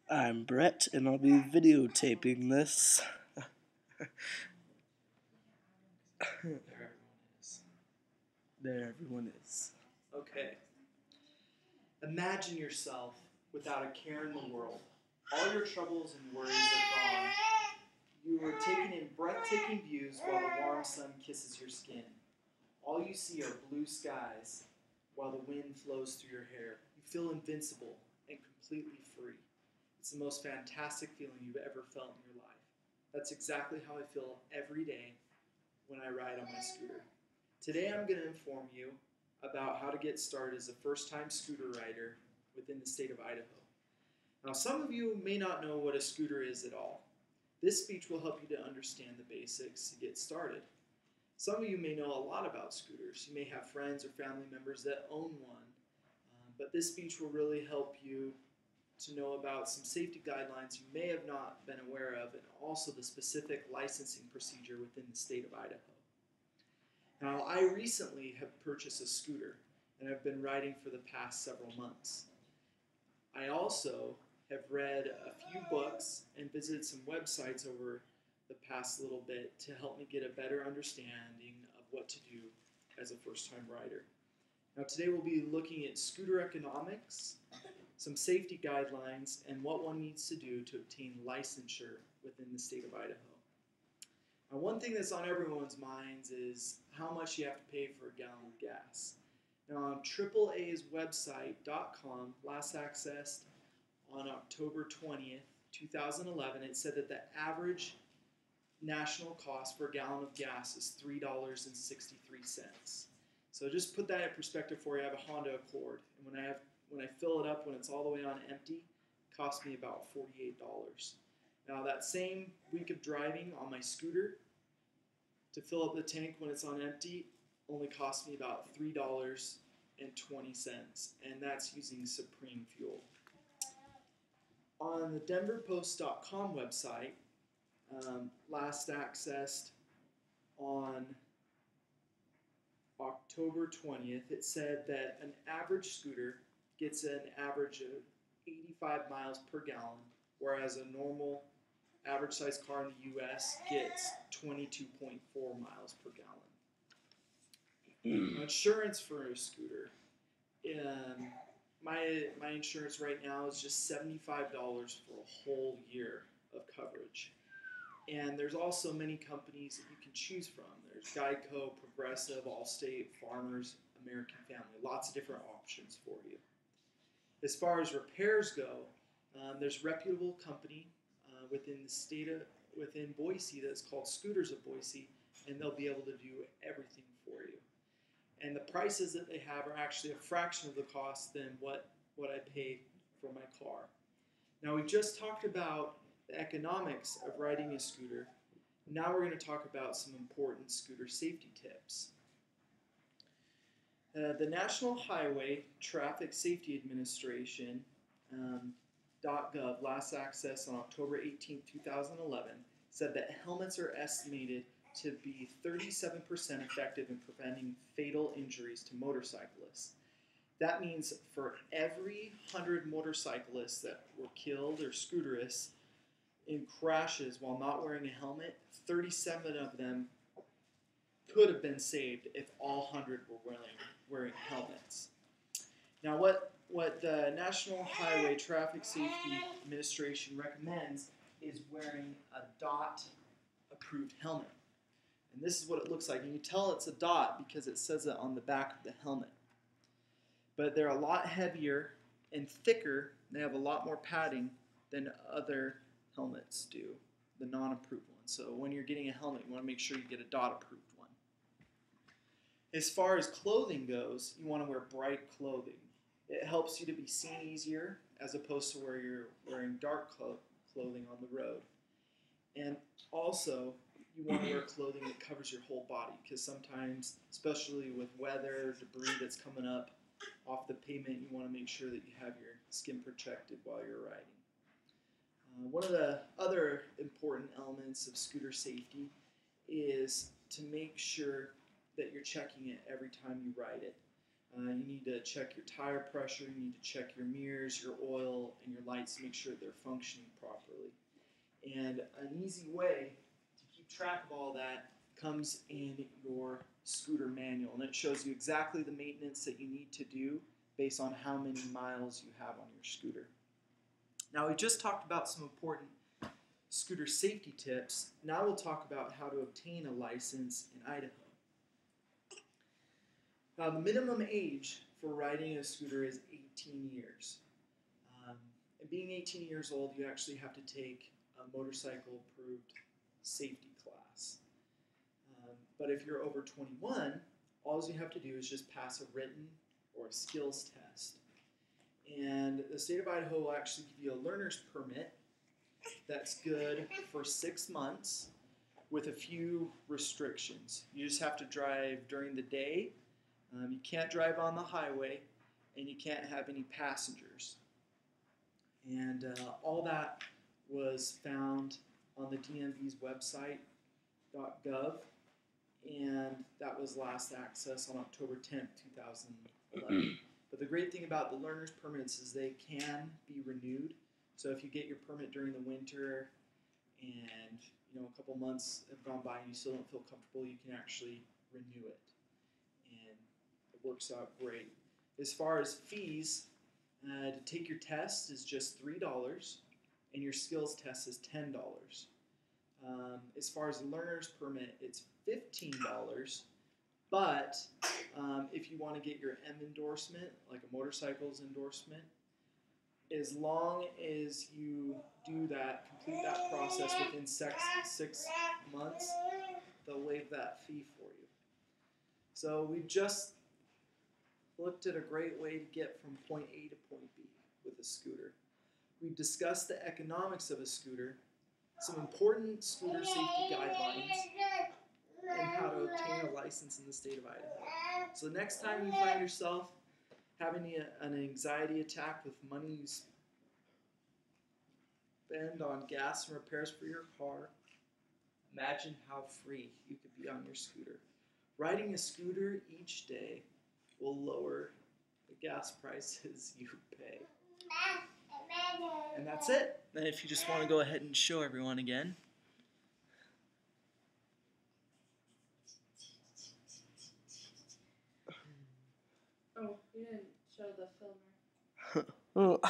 I'm Brett, and I'll be videotaping this. There everyone is. There everyone is. Okay. Imagine yourself without a care in the world. All your troubles and worries are gone. You are taking in breathtaking views while the warm sun kisses your skin. All you see are blue skies while the wind flows through your hair. You feel invincible and completely free. It's the most fantastic feeling you've ever felt in your life. That's exactly how I feel every day when I ride on my scooter. Today I'm going to inform you about how to get started as a first-time scooter rider within the state of Idaho. Now, some of you may not know what a scooter is at all. This speech will help you to understand the basics to get started. Some of you may know a lot about scooters. You may have friends or family members that own one, but this speech will really help you to know about some safety guidelines you may have not been aware of, and also the specific licensing procedure within the state of Idaho. Now, I recently have purchased a scooter, and I've been riding for the past several months. I also have read a few books and visited some websites over the past little bit to help me get a better understanding of what to do as a first-time rider. Now, today we'll be looking at scooter economics, some safety guidelines, and what one needs to do to obtain licensure within the state of Idaho. Now, one thing that's on everyone's minds is how much you have to pay for a gallon of gas. Now, on AAA's website.com, last accessed on October 20th, 2011, it said that the average national cost for a gallon of gas is $3.63. So just put that in perspective for you. I have a Honda Accord, and when I fill it up when it's all the way on empty, it costs me about $48. Now, that same week of driving on my scooter, to fill up the tank when it's on empty, only cost me about $3.20, and that's using Supreme fuel. On the denverpost.com website, last accessed on October 20th, it said that an average scooter gets an average of 85 miles per gallon, whereas a normal average size car in the U.S. gets 22.4 miles per gallon. Insurance for a scooter. My insurance right now is just $75 for a whole year of coverage. And there's also many companies that you can choose from. There's Geico, Progressive, Allstate, Farmers, American Family. Lots of different options for you. As far as repairs go, there's a reputable company within Boise that's called Scooters of Boise, and they'll be able to do everything for you. And the prices that they have are actually a fraction of the cost than what I paid for my car. Now, we just talked about the economics of riding a scooter. Now we're going to talk about some important scooter safety tips. The National Highway Traffic Safety Administration .gov, last access on October 18, 2011, said that helmets are estimated to be 37% effective in preventing fatal injuries to motorcyclists. That means for every 100 motorcyclists that were killed or scooterists in crashes while not wearing a helmet, 37 of them could have been saved if all 100 were wearing helmets. Now, what the National Highway Traffic Safety Administration recommends is wearing a DOT-approved helmet. And this is what it looks like. And you tell it's a DOT because it says it on the back of the helmet. But they're a lot heavier and thicker. They have a lot more padding than other helmets do, the non-approved ones. So when you're getting a helmet, you want to make sure you get a DOT-approved one. As far as clothing goes, you want to wear bright clothing. It helps you to be seen easier as opposed to where you're wearing dark clothing on the road. And also, you want to wear clothing that covers your whole body, because sometimes, especially with weather, debris that's coming up off the pavement, you want to make sure that you have your skin protected while you're riding. One of the other important elements of scooter safety is to make sure that you're checking it every time you ride it. You need to check your tire pressure, you need to check your mirrors, your oil, and your lights to make sure they're functioning properly. And an easy way to keep track of all that comes in your scooter manual, and it shows you exactly the maintenance that you need to do based on how many miles you have on your scooter. Now, we just talked about some important scooter safety tips. Now we'll talk about how to obtain a license in Idaho. Now, the minimum age for riding a scooter is 18 years. And being 18 years old, you actually have to take a motorcycle-approved safety class. But if you're over 21, all you have to do is just pass a written or a skills test. And the state of Idaho will actually give you a learner's permit that's good for 6 months with a few restrictions. You just have to drive during the day. You can't drive on the highway, and you can't have any passengers. And all that was found on the DMV's website, .gov, and that was last accessed on October 10th, 2011. But the great thing about the learner's permits is they can be renewed. So if you get your permit during the winter and a couple months have gone by and you still don't feel comfortable, you can actually renew it. And it works out great. As far as fees, to take your test is just $3, and your skills test is $10. As far as the learner's permit, it's $15, but if you want to get your M endorsement, like a motorcycle's endorsement, as long as you do that, complete that process within 6 months, they'll waive that fee for you. So we've just looked at a great way to get from point A to point B with a scooter. We've discussed the economics of a scooter, some important scooter safety guidelines, and how to obtain a license in the state of Idaho. So next time you find yourself having an anxiety attack with money you spend on gas and repairs for your car, imagine how free you could be on your scooter. Riding a scooter each day will lower the gas prices you pay. And that's it. And if you just want to go ahead and show everyone again. Oh, you didn't show the filmer. Oh.